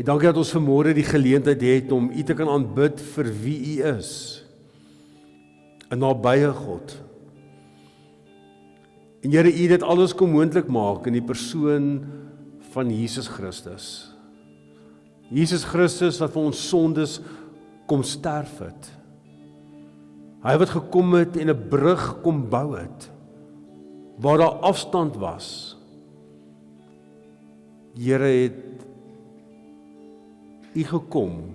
En dankie dat ons vanmôre die geleentheid het om U te kan aanbid vir wie U is. 'n nabye God. En Here, U het dit alles kom moontlik maak in die persoon van Jesus Christus. Jesus Christus wat vir ons sondes kom sterf het. Hy wat gekom het en 'n brug kom bou het, waar daar afstand was. Here, het U gekom,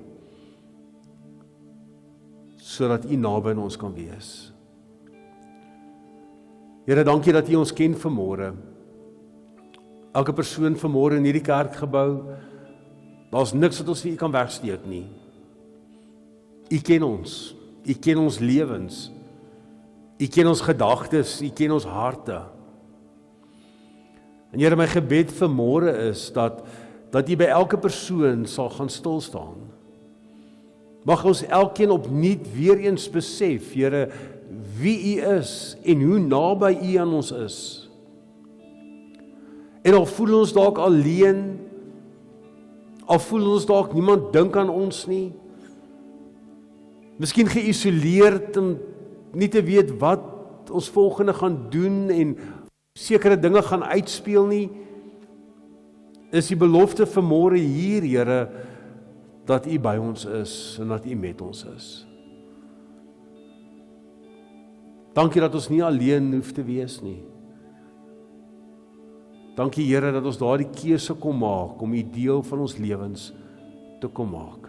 sodat U naby aan ons kan wees. Here, dankie dat U ons ken vanmôre. Elke persoon vanmôre in hierdie kerkgebou, daar's niks wat ons vir U kan wegsteek nie. U ken ons lewens, U ken ons gedagtes, U ken ons harte. En Here, my gebed vanmôre is dat U by elke persoon sal gaan stil staan. Mag ons elkeen opnuut weer eens besef, Here, wie U is en hoe naby U aan ons is. En al voel ons dalk alleen, al voel ons dalk niemand dink aan ons nie, miskien geïsoleerd en nie te weet wat ons volgende gaan doen en sekere dinge gaan uitspeel nie, is die belofte vanmôre hier, Here, dat U by ons is en dat U met ons is. Dankie dat ons nie alleen hoef te wees nie. Dankie Here dat ons daardie keuse kom maak om U deel van ons lewens te kom maak.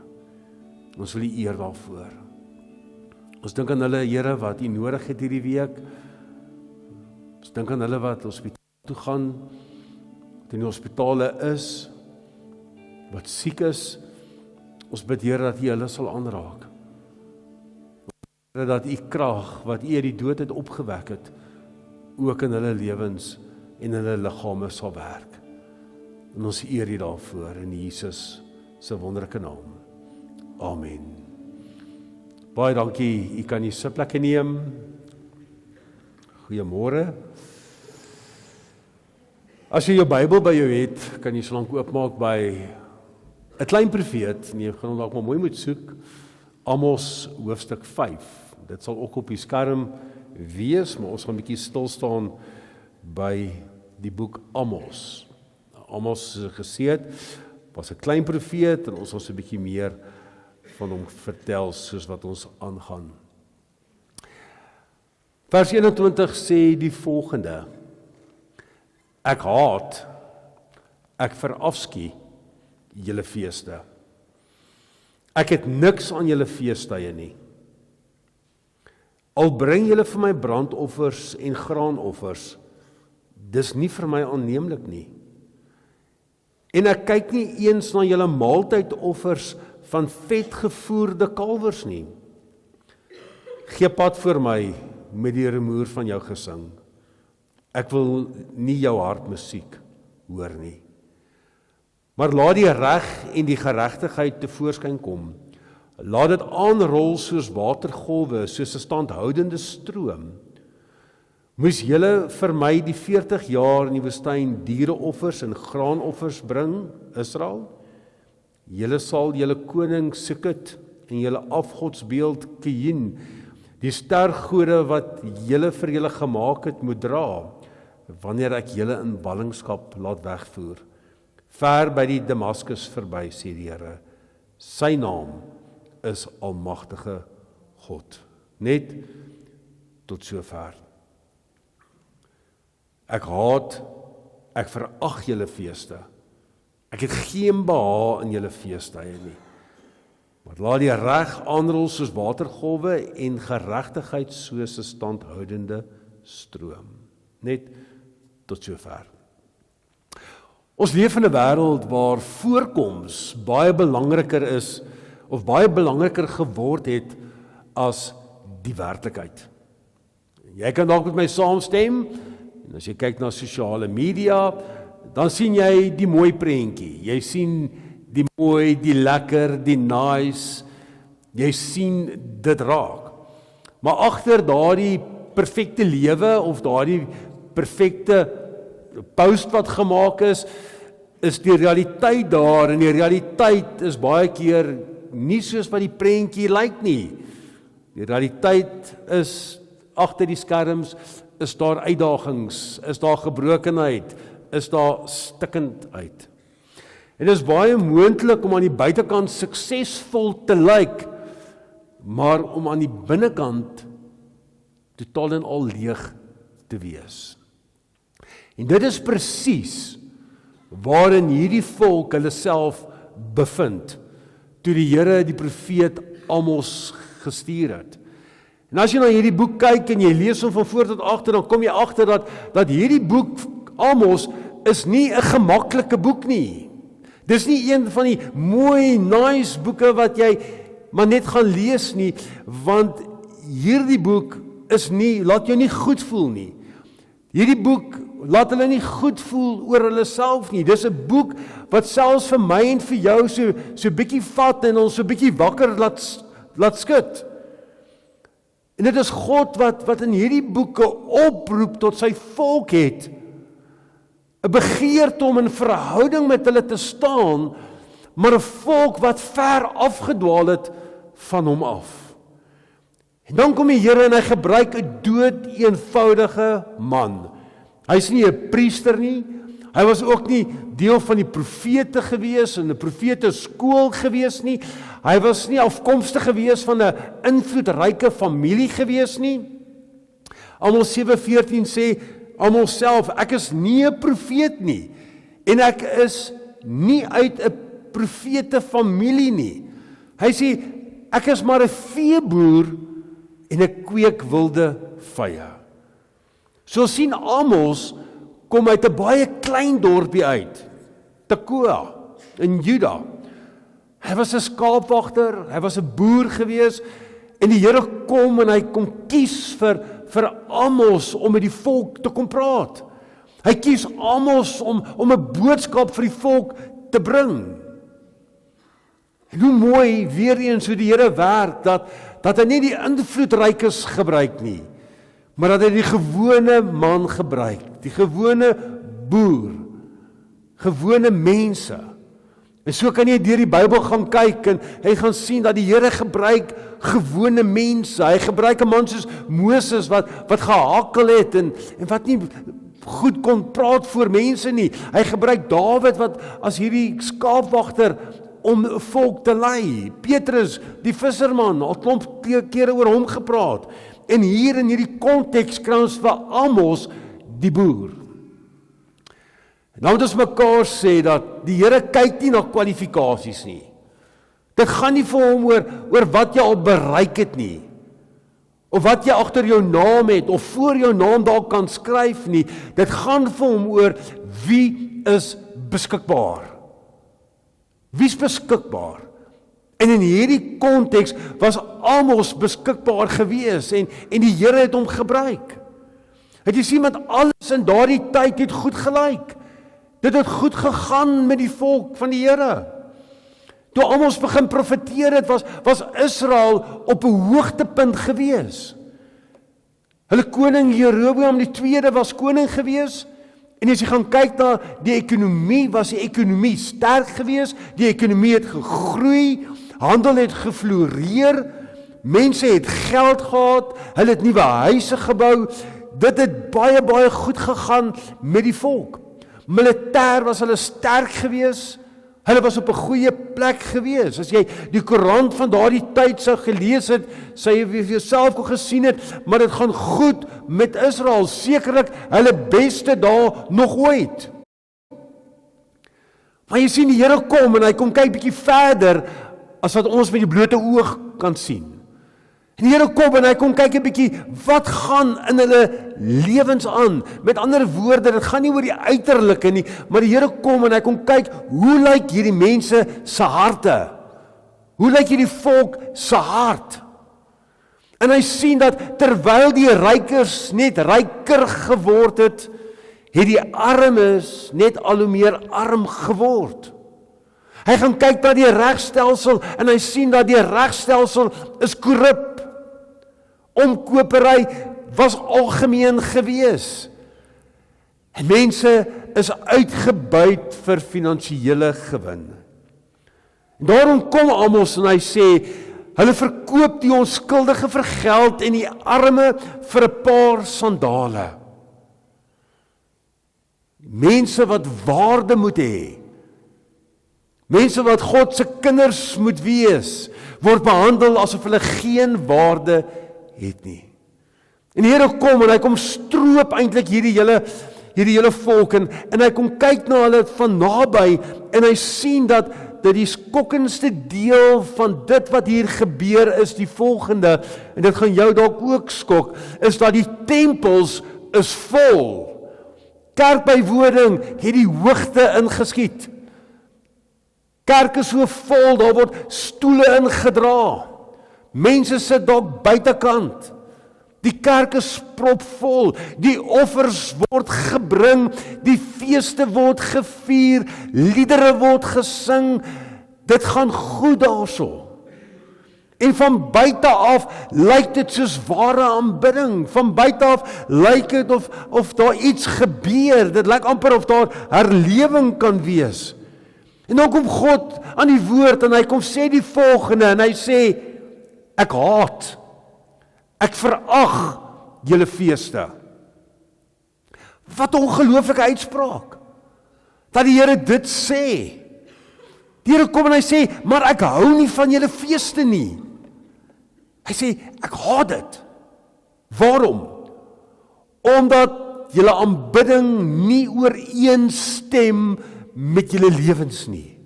Ons wil U eer daarvoor. Ons dink aan hulle, Here, wat U nodig het hierdie week. Ons dink aan hulle wat hospitaal toe gaan, wat in die hospitale is, wat siek is. Ons bid, Here, dat U hulle sal aanraak. Here, dat U krag wat U uit die dood het opgewek het, ook in hulle lewens en in hulle liggame sal werk. En ons eer U daarvoor in Jesus se wonderlike naam. Amen. Baie dankie, U kan die sitplekke neem. Goeiemôre. As jy jou Bybel by jou het, kan jy solank oopmaak by 'n klein profeet, en jy gaan hom dalk maar mooi moet soek, Amos hoofstuk 5. Dit sal ook op die skerm wees, maar ons gaan 'n bietjie stil staan by die boek Amos. Amos, soos gesê het, was 'n klein profeet en ons sal so 'n bietjie meer van hom vertel soos wat ons aangaan. Vers 21 sê die volgende: Ek haat, ek verafskie julle feeste. Ek het niks aan julle feestuie nie. Al bring julle vir my brandoffers en graanoffers, dis nie vir my aanneemlik nie. En ek kyk nie eens na julle maaltydoffers van vetgevoerde kalwers nie. Gee pad vir my met die rumoer van jou gesing. Ek wil nie jou hartmusiek hoor nie. Maar laat die reg en die geregtigheid tevoorskyn kom. Laat dit aanrol soos watergolwe, soos 'n standhoudende stroom. Moes julle vir my die 40 jaar in die woestyn diereoffers en graanoffers bring, Israel? Julle sal julle koning Sikut en julle afgodsbeeld Kiyin, die stergode wat julle vir julle gemaak het, moet dra, wanneer ek julle in ballingskap laat wegvoer. Ver by die Damaskus verby, sê die Here. Sy naam is Almagtige God. Net tot sover. Ek haat, ek verag julle feeste. Ek het geen behaag in julle feestuie nie. Maar laat die reg aanrol soos watergolwe en geregtigheid soos 'n standhoudende stroom. Net tot sover. Ons leef in 'n wêreld waar voorkoms baie belangriker is, of baie belangriker geword het as die werklikheid. Jy kan dalk met my saamstem, en as jy kyk na sosiale media, dan sien jy die mooi prentjie. Jy sien die mooi, die lekker, die nice. Jy sien dit raak. Maar agter daardie perfekte lewe of daardie perfekte post wat gemaak is, is die realiteit daar, en die realiteit is baie keer nie soos wat die prentjie lyk nie. Die realiteit is, agter die skerms, is daar uitdagings, is daar gebrokenheid, is daar stikkendheid. En dit is baie moontlik om aan die buitekant suksesvol te lyk, maar om aan die binnekant totaal en al leeg te wees. En dit is presies waarin hierdie volk hulle self bevind, toe die Here die profeet Amos gestuur het. En as jy na hierdie boek kyk en jy lees hom van voor tot agter, dan kom jy agter dat hierdie boek Amos is nie 'n gemaklike boek nie. Dis nie een van die mooi, nice boeke wat jy maar net gaan lees nie, want hierdie boek is nie, laat jou nie goed voel nie. Hierdie boek laat hulle nie goed voel oor hulle self nie. Dis 'n boek wat selfs vir my en vir jou so bietjie vat en ons so bietjie wakker laat skud. En dit is God wat in hierdie boeke oproep tot sy volk het, 'n begeerte om in verhouding met hulle te staan, maar 'n volk wat ver afgedwaal het van hom af. En dan kom die Here en hy gebruik 'n dood eenvoudige man. Hy's nie 'n priester nie, hy was ook nie deel van die profete gewees, in 'n profete skool gewees nie, hy was nie afkomstig gewees van 'n invloedryke familie gewees nie. Amos 7:14 sê, Amos self, ek is nie 'n profeet nie, en ek is nie uit 'n profete familie nie. Hy sê, ek is maar 'n veeboer en ek kweek wilde vye. So sien Amos kom uit 'n baie klein dorpie uit, Tekoa in Juda. Hy was 'n skaapwagter, hy was 'n boer gewees, en die Here kom en hy kom kies vir Amos om met die volk te kom praat. Hy kies Amos om 'n boodskap vir die volk te bring. En hoe mooi weer eens hoe die Here werk, dat hy nie die invloedrykes gebruik nie, maar dat hy die gewone man gebruik, die gewone boer, gewone mense. En so kan jy deur die Bybel gaan kyk en hy gaan sien dat die Here gebruik gewone mense. Hy gebruik 'n man soos Moses wat gehakel het en wat nie goed kon praat voor mense nie. Hy gebruik Dawid wat as hierdie skaapwagter om 'n volk te lei. Petrus, die visserman, al klomp kere oor hom gepraat. En hier in hierdie konteks kry ons vir Amos, die boer. Nou moet ons mekaar sê dat die Here kyk nie na kwalifikasies nie. Dit gaan nie vir hom oor wat jy al bereik het nie, of wat jy agter jou naam het, of voor jou naam daar kan skryf nie. Dit gaan vir hom oor wie is beskikbaar. Wie's beskikbaar? En in hierdie konteks was Amos beskikbaar gewees en die Here het hom gebruik. Het jy sien, met alles in daardie tyd het goed gelyk. Dit het goed gegaan met die volk van die Here. Toe Amos begin profeteer het, was Israel op 'n hoogtepunt gewees. Hulle koning Jeroboam die tweede was koning gewees, en as jy gaan kyk na die ekonomie, was die ekonomie sterk gewees, die ekonomie het gegroei, handel het gefloreer, mense het geld gehad, hulle het nuwe huise gebou, dit het baie, baie goed gegaan met die volk. Militêr was hulle sterk gewees, hulle was op 'n goeie plek gewees. As jy die koerant van daardie tyd sou gelees het, sou jy vir jouself kon gesien het, maar dit gaan goed met Israel, sekerlik hulle beste dae nog ooit. Maar jy sien, die Here kom en hy kom kyk bietjie verder as wat ons met die blote oog kan sien. En die Here kom en hy kom kyk 'n bietjie wat gaan in hulle lewens aan. Met ander woorde, dit gaan nie oor die uiterlike nie, maar die Here kom en hy kom kyk, hoe lyk hierdie mense se harte? Hoe lyk hierdie volk se hart? En hy sien dat terwyl die rykers net ryker geword het, het die armes net al hoe meer arm geword. Hy gaan kyk na die regstelsel en hy sien dat die regstelsel is korrup. Omkopery was algemeen gewees. En mense is uitgebuit vir finansiële gewin. En daarom kom Amos en hy sê, hulle verkoop die onskuldige vir geld en die arme vir 'n paar sandale. Mense wat waarde moet hê, mense wat God se kinders moet wees, word behandel asof hulle geen waarde het nie. En die Here kom en hy kom stroop eintlik hierdie hele volk en hy kom kyk na hulle van naby en hy sien dat die skokkendste deel van dit wat hier gebeur is die volgende, en dit gaan jou dalk ook skok, is dat die tempels is vol. Kerkbywoding het die hoogte ingeskiet. Kerk is so vol, daar word stoele ingedra. Mense sit dalk buitekant. Die kerk is propvol, die offers word gebring, die feeste word gevier, liedere word gesing, dit gaan goed daarso. En van buite af lyk dit soos ware aanbidding, van buite af lyk dit of daar iets gebeur, dit lyk amper of daar herlewing kan wees. En dan kom God aan die woord en hy kom sê die volgende, en hy sê, ek verag julle feeste. Wat 'n ongelooflike uitspraak, dat die Here dit sê. Die Here kom en hy sê, maar ek hou nie van julle feeste nie. Hy sê, ek haat dit. Waarom? Omdat julle aanbidding nie ooreenstem met julle lewens nie.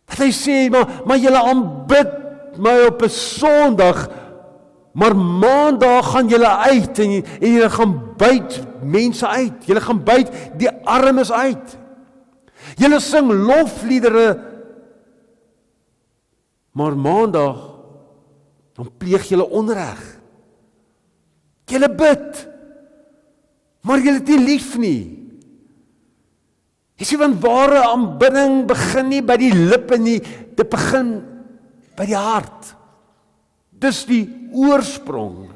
Dat hy sê, maar julle aanbid my op 'n Sondag, maar Maandag gaan julle uit en julle gaan buit mense uit. Julle gaan buit die armes uit. Julle sing lofliedere, maar Maandag dan pleeg julle onreg. Julle bid, maar julle het nie lief nie. Jy sien, want ware aanbidding begin nie by die lippe nie, dit begin by die hart. Dis die oorsprong.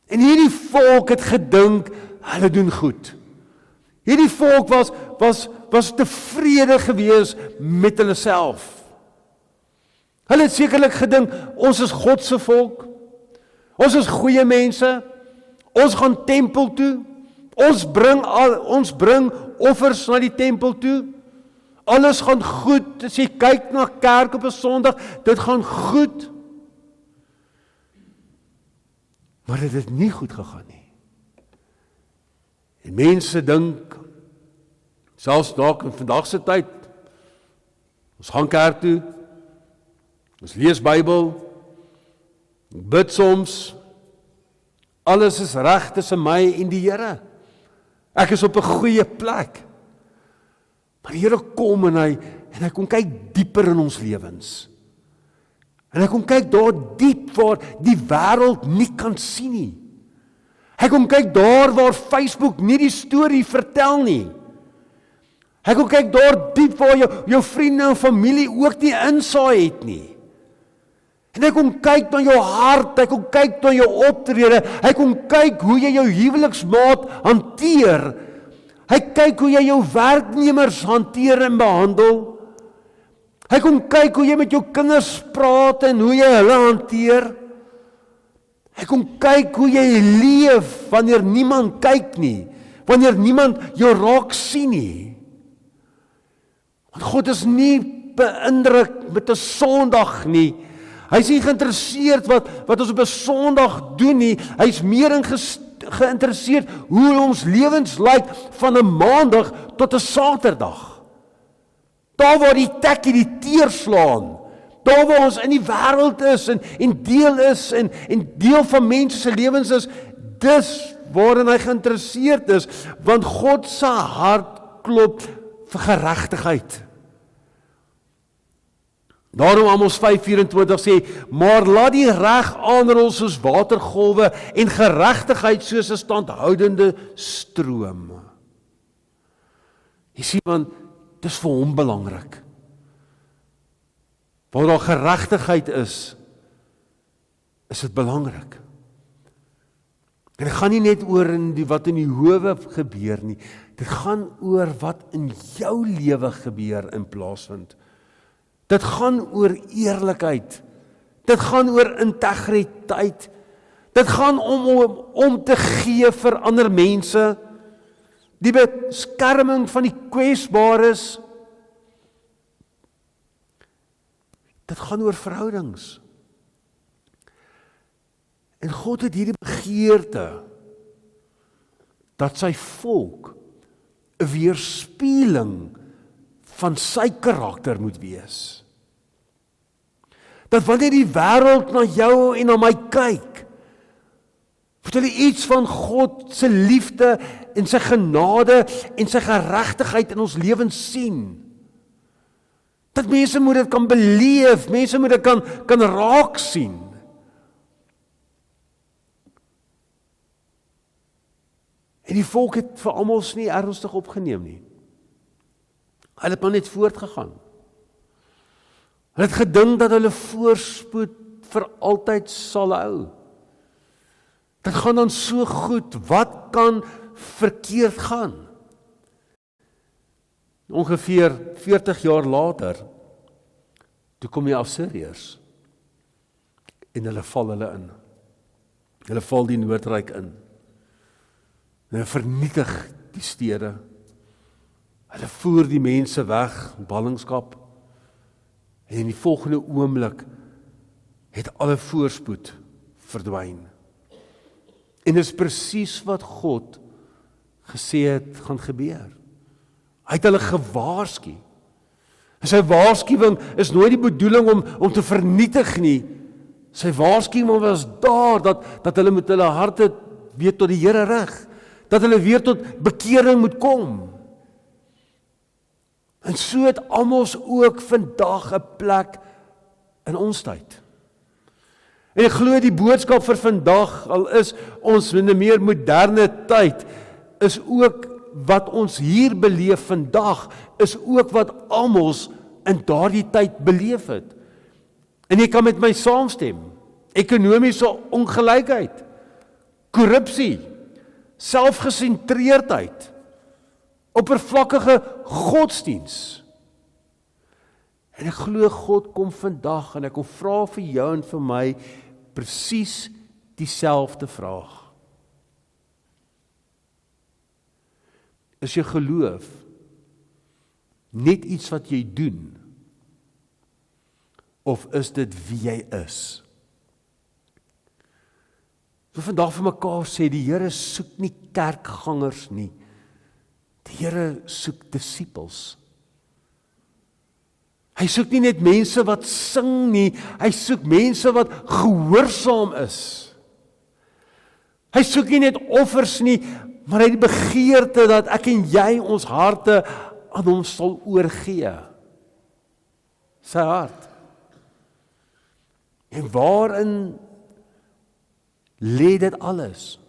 En hierdie volk het gedink, hulle doen goed. Hierdie volk was tevrede gewees met hulle self. Hulle het sekerlik gedink, ons is God se volk, ons is goeie mense, ons gaan tempel toe, ons bring offers na die tempel toe, alles gaan goed, as jy kyk na kerk op 'n Sondag, dit gaan goed. Maar dit het nie goed gegaan nie. En mense dink, selfs dalk in vandag se tyd, ons gaan kerk toe, ons lees Bybel, bid soms, alles is reg tussen my en die Here. Ek is op 'n goeie plek. Maar die Here kom en hy kom kyk dieper in ons lewens. En hy kom kyk daar diep waar die wêreld nie kan sien nie. Hy kom kyk daar waar Facebook nie die storie vertel nie. Hy kom kyk daar diep waar jou vriende en familie ook nie insaai het nie. En hy kom kyk na jou hart, hy kom kyk na jou optrede, hy kom kyk hoe jy jou huweliksmaat hanteer. Hy kyk hoe jy jou werknemers hanteer en behandel. Hy kom kyk hoe jy met jou kinders praat en hoe jy hulle hanteer. Hy kom kyk hoe jy leef wanneer niemand kyk nie, wanneer niemand jou raak sien nie. Want God is nie beïndruk met 'n Sondag nie. Hy is nie geïnteresseerd wat ons op 'n Sondag doen nie. Hy is meer geïnteresseerd hoe ons lewens lyk van 'n Maandag tot 'n Saterdag. Daar waar die tekkie die teer slaan, daar waar ons in die wêreld is en deel is en deel van mense se lewens is, dis waarin hy geïnteresseerd is, want God se hart klop vir geregtigheid. Daarom Amos 5:24 sê, maar laat die reg aanrol soos watergolwe en geregtigheid soos 'n standhoudende stroom. Jy sien, want dis vir hom belangrik. Waar daar geregtigheid is dit belangrik. En dit gaan nie net oor wat in die howe gebeur nie. Dit gaan oor wat in jou lewe gebeur in plaasvind. Dit gaan oor eerlikheid. Dit gaan oor integriteit. Dit gaan om te gee vir ander mense. Die beskerming van die kwesbares. Dit gaan oor verhoudings. En God het hierdie begeerte dat sy volk 'n weerspieëling van sy karakter moet wees. Dat wanneer die wêreld na jou en na my kyk, moet hulle iets van God se liefde en sy genade en sy geregtigheid in ons lewens sien. Dat mense moet dit kan beleef, mense moet dit kan raak sien. En die volk het vir almal nie ernstig opgeneem nie. Hulle het maar net voortgegaan. Hulle het gedink dat hulle voorspoed vir altyd sal hou. Dit gaan dan so goed, wat kan verkeerd gaan? Ongeveer 40 jaar later, toe kom die Assiriërs en hulle val hulle in. Hulle val die Noordryk in. Hulle vernietig die stede. Hulle voer die mense weg in ballingskap. En in die volgende oomblik het alle voorspoed verdwyn. En dis presies wat God gesê het gaan gebeur. Hy het hulle gewaarsku. En sy waarskuwing is nooit die bedoeling om te vernietig nie. Sy waarskuwing was daar dat hulle met hulle harte weer tot die Here rig. Dat hulle weer tot bekering moet kom. En so het almal ook vandag 'n plek in ons tyd. En ek glo die boodskap vir vandag, al is ons in 'n meer moderne tyd, is ook wat ons hier beleef vandag, is ook wat almal in daardie tyd beleef het. En jy kan met my saamstem. Ekonomiese ongelykheid, korrupsie, selfgesentreerdheid, oppervlakkige godsdiens. En ek glo God kom vandag en ek kom vra vir jou en vir my presies dieselfde vraag. Is jou geloof net iets wat jy doen? Of is dit wie jy is? So vandag vir mekaar sê, die Here soek nie kerkgangers nie. Die Here soek disippels. Hy soek nie net mense wat sing nie, hy soek mense wat gehoorsaam is. Hy soek nie net offers nie, maar hy het die begeerte dat ek en jy ons harte aan hom sal oorgee. Sy hart. En waarin lê dit alles?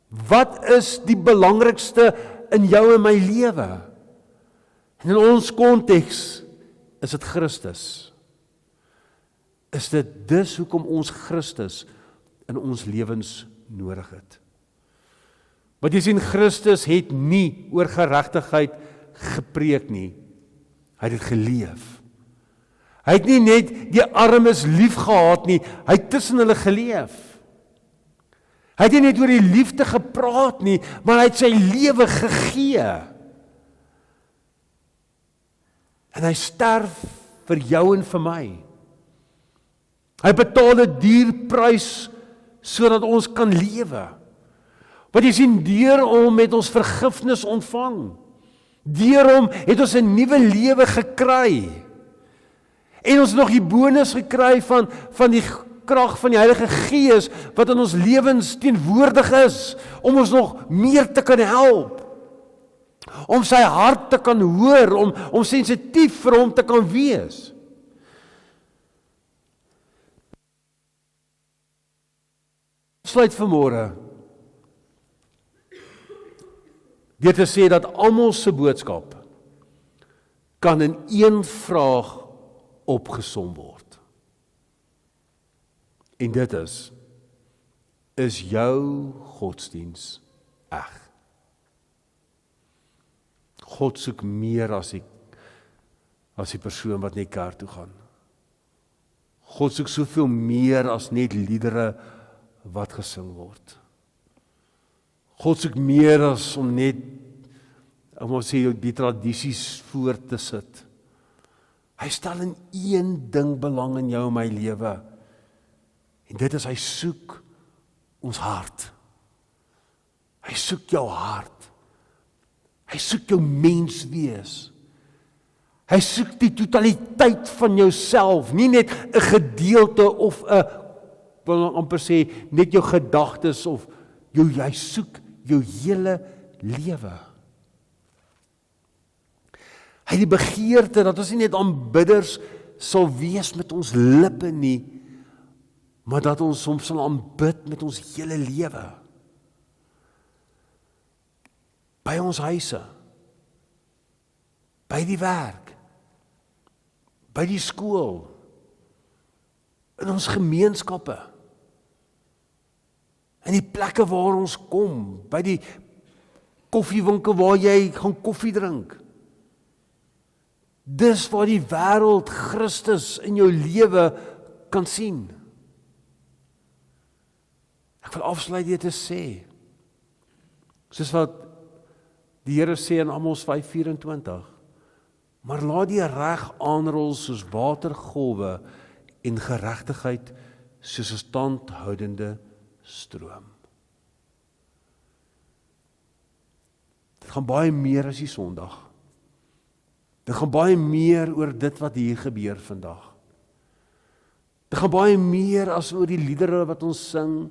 Wat is die belangrikste in jou en my lewe? En in ons konteks is dit Christus. Is dit dus hoekom ons Christus in ons lewens nodig het? Want jy sien, Christus het nie oor geregtigheid gepreek nie. Hy het dit geleef. Hy het nie net die armes lief gehad nie, hy het tussen hulle geleef. Hy het nie net oor die liefde gepraat nie, maar hy het sy lewe gegee. En hy sterf vir jou en vir my. Hy betaal 'n duur prys sodat ons kan lewe. Want jy sien, deur hom het ons vergifnis ontvang. Deur hom het ons 'n nuwe lewe gekry. En ons het nog die bonus gekry van die krag van die Heilige Gees wat in ons lewens teenwoordig is om ons nog meer te kan help. Om sy hart te kan hoor, om sensitief vir hom te kan wees. Sluit vanmôre deur te sê dat almal se boodskap kan in een vraag opgesom word. En dit is jou godsdiens eg? God soek meer as die persoon wat net kerk toe gaan. God soek soveel meer as net liedere wat gesing word. God soek meer as om net, die tradisies voor te sit. Hy stel in een ding belang in jou en my lewe. En dit is, hy soek ons hart. Hy soek jou hart. Hy soek jou menswees. Hy soek die totaliteit van jouself, nie net 'n gedeelte of 'n, wil amper sê, net jou gedagtes of hy soek jou hele lewe. Hy het die begeerte dat ons nie net aanbidders sal wees met ons lippe nie, maar dat ons hom sal aanbid met ons hele lewe. By ons huise, by die werk, by die skool, in ons gemeenskappe, in die plekke waar ons kom, by die koffiewinkel waar jy gaan koffie drink. Dis waar die wêreld Christus in jou lewe kan sien. Ek wil afsluit dit te sê, soos wat die Here sê in Amos 5:24, maar laat die reg aanrol soos watergolwe en geregtigheid soos 'n standhoudende stroom. Dit gaan baie meer as die Sondag. Dit gaan baie meer oor dit wat hier gebeur vandag. Dit gaan baie meer as oor die liedere wat ons sing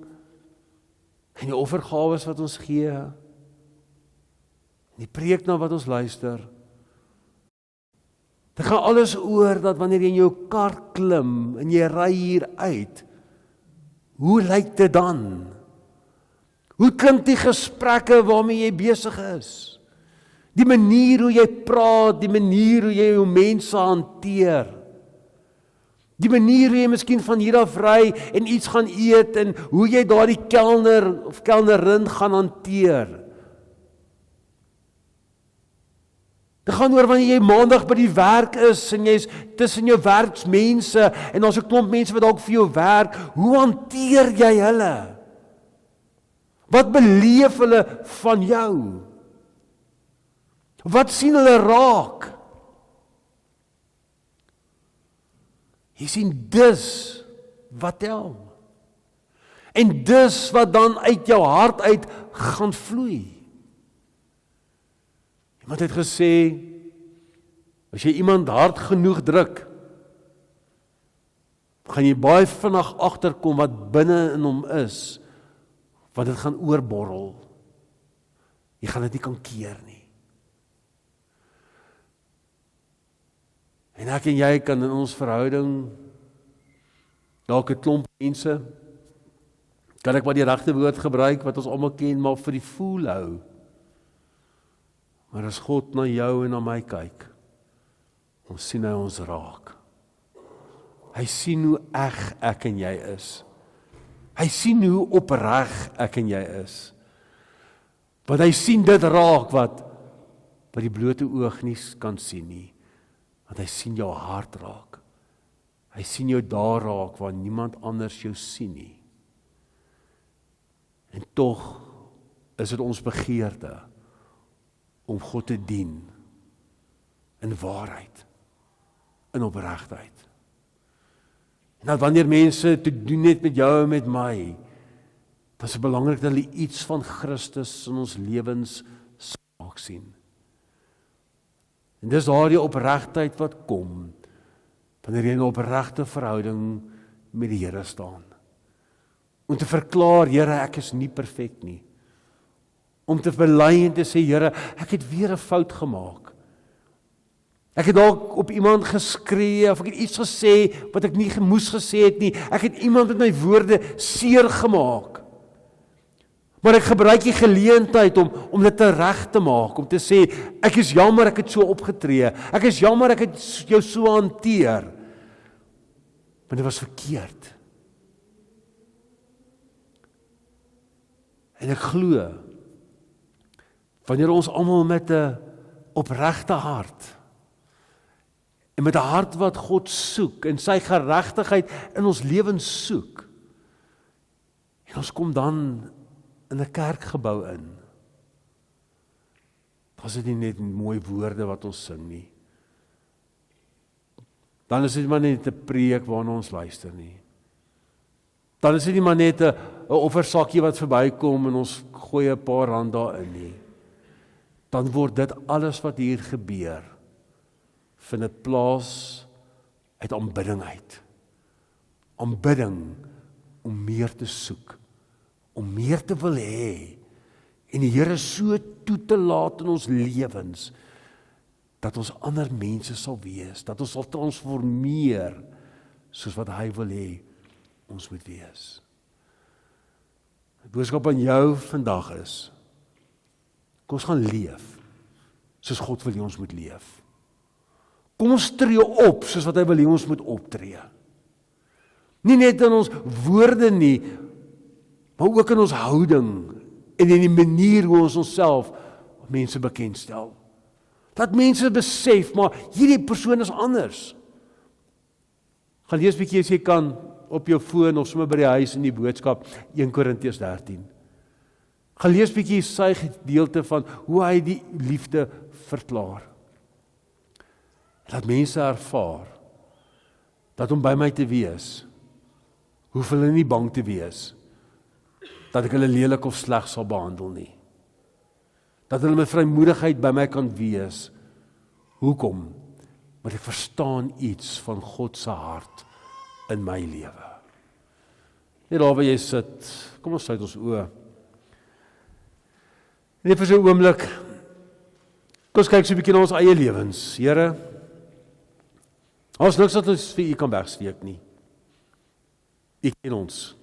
en die offergawes wat ons gee en die preek na wat ons luister. Dit gaan alles oor dat wanneer jy in jou kar klim en jy ry hier uit, hoe lyk dit dan? Hoe klink die gesprekke waarmee jy besig is? Die manier hoe jy praat, die manier hoe jy jou mense hanteer. Die manier hoe jy miskien van hier af ry en iets gaan eet en hoe jy daardie kelner of kelnerin gaan hanteer. Dit gaan oor wanneer jy maandag by die werk is en jy's tussen jou werksmense en daar's 'n klomp mense wat dalk vir jou werk, hoe hanteer jy hulle? Wat beleef hulle van jou? Wat sien hulle raak? Jy sien, dis wat tel. En dis wat dan uit jou hart uit gaan vloei. Iemand het gesê, as jy iemand hard genoeg druk, gaan jy baie vinnig agterkom wat binne in hom is, want dit gaan oorborrel. Jy gaan dit nie kan keer nie. En ek en jy kan in ons verhouding, dalk 'n klomp mense, kan ek maar die regte woord gebruik wat ons almal ken, maar vir die voel hou. Maar as God na jou en na my kyk, ons sien hy ons raak. Hy sien hoe ek en jy is. Hy sien hoe opreg ek en jy is. Want hy sien dit raak wat die blote oog nie kan sien nie. Want hy sien jou hart raak. Hy sien jou daar raak waar niemand anders jou sien nie. En tog is dit ons begeerte om God te dien in waarheid, in opregtheid. En dat wanneer mense te doen het met jou en met my, dan is dit belangrik dat hulle iets van Christus in ons lewens raak sien. En dis daardie opregtheid wat kom, wanneer jy in 'n opregte verhouding met die Here staan. Om te verklaar, Here, ek is nie perfek nie. Om te bely en te sê, Here, ek het weer 'n fout gemaak. Ek het dalk op iemand geskree, of ek het iets gesê wat ek nie moes gesê het nie. Ek het iemand met my woorde seer gemaak. Maar ek gebruik die geleentheid om dit reg te maak, om te sê, ek is jammer ek het so opgetree. Ek is jammer ek het jou so hanteer. Maar dit was verkeerd. En ek glo, wanneer ons almal met 'n opregte hart, en met 'n hart wat God soek, en sy geregtigheid in ons lewens soek, en ons kom dan in 'n kerkgebou in, dan is dit nie net mooi woorde wat ons sing nie. Dan is dit maar net 'n preek waarna ons luister nie. Dan is dit nie maar net 'n offersakkie wat verbykom en ons gooi 'n paar rand daarin nie. Dan word dit alles wat hier gebeur, vind dit plaas uit aanbidding uit. Aanbidding om meer te soek, om meer te wil hê, en die Here so toe te laat in ons lewens, dat ons ander mense sal wees, dat ons sal transformeer, soos wat hy wil hê, ons moet wees. Die boodskap aan jou vandag is, kom ons gaan leef, soos God wil hê ons moet leef. Kom ons tree op, soos wat hy wil hê ons moet optree. Nie net in ons woorde nie, maar ook in ons houding, en in die manier hoe ons onsself mense bekendstel. Dat mense besef, maar hierdie persoon is anders. Gaan lees bietjie as jy kan, op jou foon, of sommer by die huis in die boodskap, 1 Korintiërs 13. Gaan lees bietjie sy gedeelte van, hoe hy die liefde verklaar. Laat mense ervaar, dat om by my te wees, hoef hulle nie bang te wees, dat ek hulle lelik of sleg sal behandel nie. Dat hulle met vrymoedigheid by my kan wees. Hoekom? Want ek verstaan iets van God se hart in my lewe. Net daar waar jy sit, kom ons sluit ons oë. Net vir so 'n oomblik, kom ons kyk so 'n bietjie na ons eie lewens. Here, ons niks wat ons vir U kan wegsteek nie. U ken ons.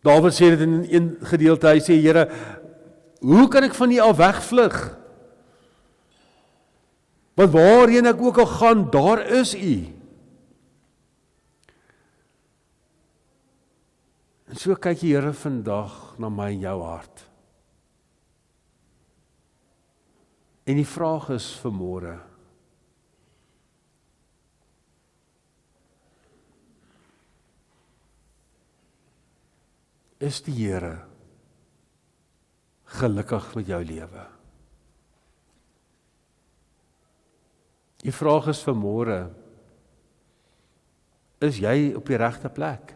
Dawid sê dit in een gedeelte, hy sê, Here, hoe kan ek van U af wegvlug? Want waarheen ek ook al gaan, daar is U. En so kyk die Here vandag na my en jou hart. En die vraag is vanmôre, is die Here gelukkig met jou lewe? Die vraag is vanmôre, is jy op die regte plek?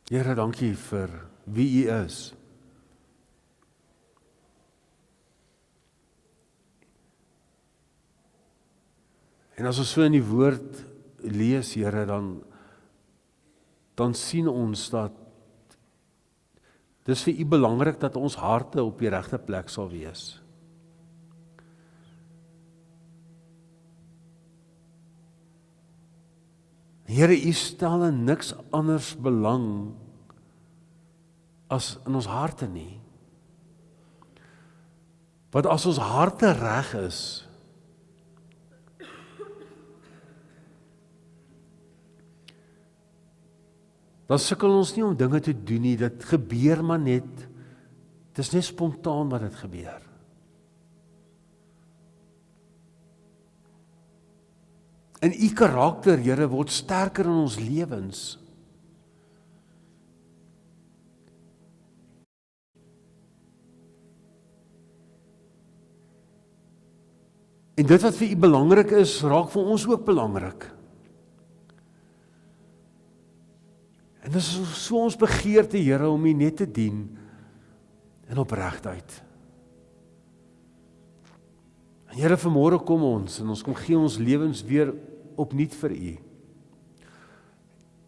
Here, dankie vir wie U is. En as ons so in die woord lees, Here, dan sien ons dat dis vir U belangrik dat ons harte op die regte plek sal wees. Here, U stel in niks anders belang as in ons harte nie. Want as ons harte reg is, dan sukkel ons nie om dinge te doen nie, dit gebeur maar net, dit is net spontaan wat dit gebeur. En U karakter, Here, word sterker in ons lewens. En dit wat vir U belangrik is, raak vir ons ook belangrik. En dis so ons begeerte, Here, om U net te dien in opregtheid. En Here, vanmôre kom ons en ons kom gee ons lewens weer opnuut vir U.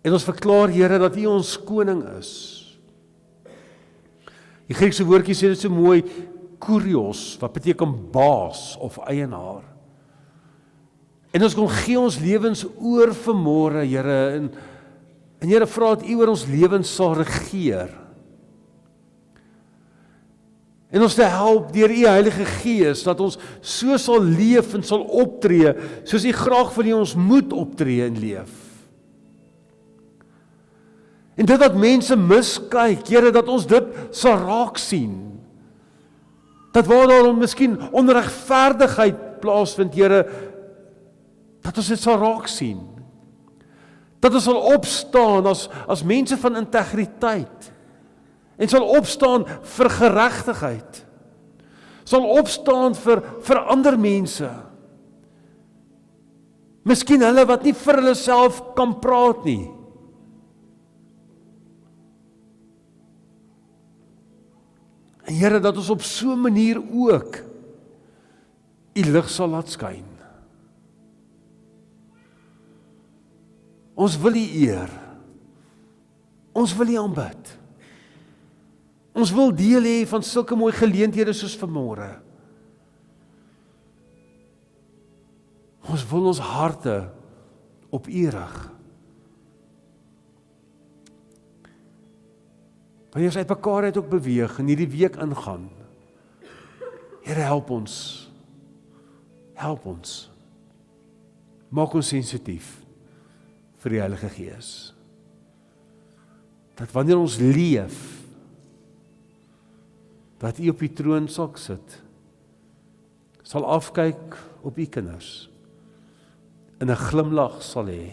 En ons verklaar, Here, dat U ons koning is. Die Griekse woordjie sê dit so mooi, kurios, wat beteken baas of eienaar. En ons kom gee ons lewens oor vanmôre, Here, en Here, vra dat U oor ons lewens sal regeer. En ons te help deur U Heilige Gees, dat ons so sal leef en sal optree, soos U graag wil hê ons moet optree en leef. En dit wat mense miskyk, Here, dat ons dit sal raak sien. Dat waar daar miskien onregverdigheid plaasvind, Here, dat ons dit sal raak sien. Dat ons sal opstaan as mense van integriteit. En sal opstaan vir geregtigheid. Sal opstaan vir ander mense. Miskien hulle wat nie vir hulle self kan praat nie. En Here, dat ons op so 'n manier ook U lig sal laat skyn. Ons wil U eer. Ons wil U aanbid. Ons wil deel hê van sulke mooi geleenthede soos vanmôre. Ons wil ons harte op U rig. Wanneer ons uitmekaar het ook beweeg en hierdie week ingaan. Here, help ons. Help ons. Maak ons sensitief vir die Heilige Gees. Dat wanneer ons leef, dat U op die troon sal sit, sal afkyk op U kinders, en 'n glimlag sal hê,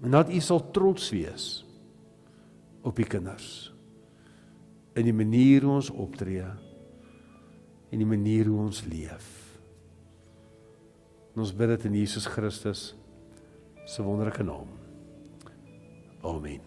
en dat U sal trots wees op U kinders, in die manier hoe ons optree, en die manier hoe ons leef. En ons bid dit in Jesus Christus se wonderlike naam. Amen.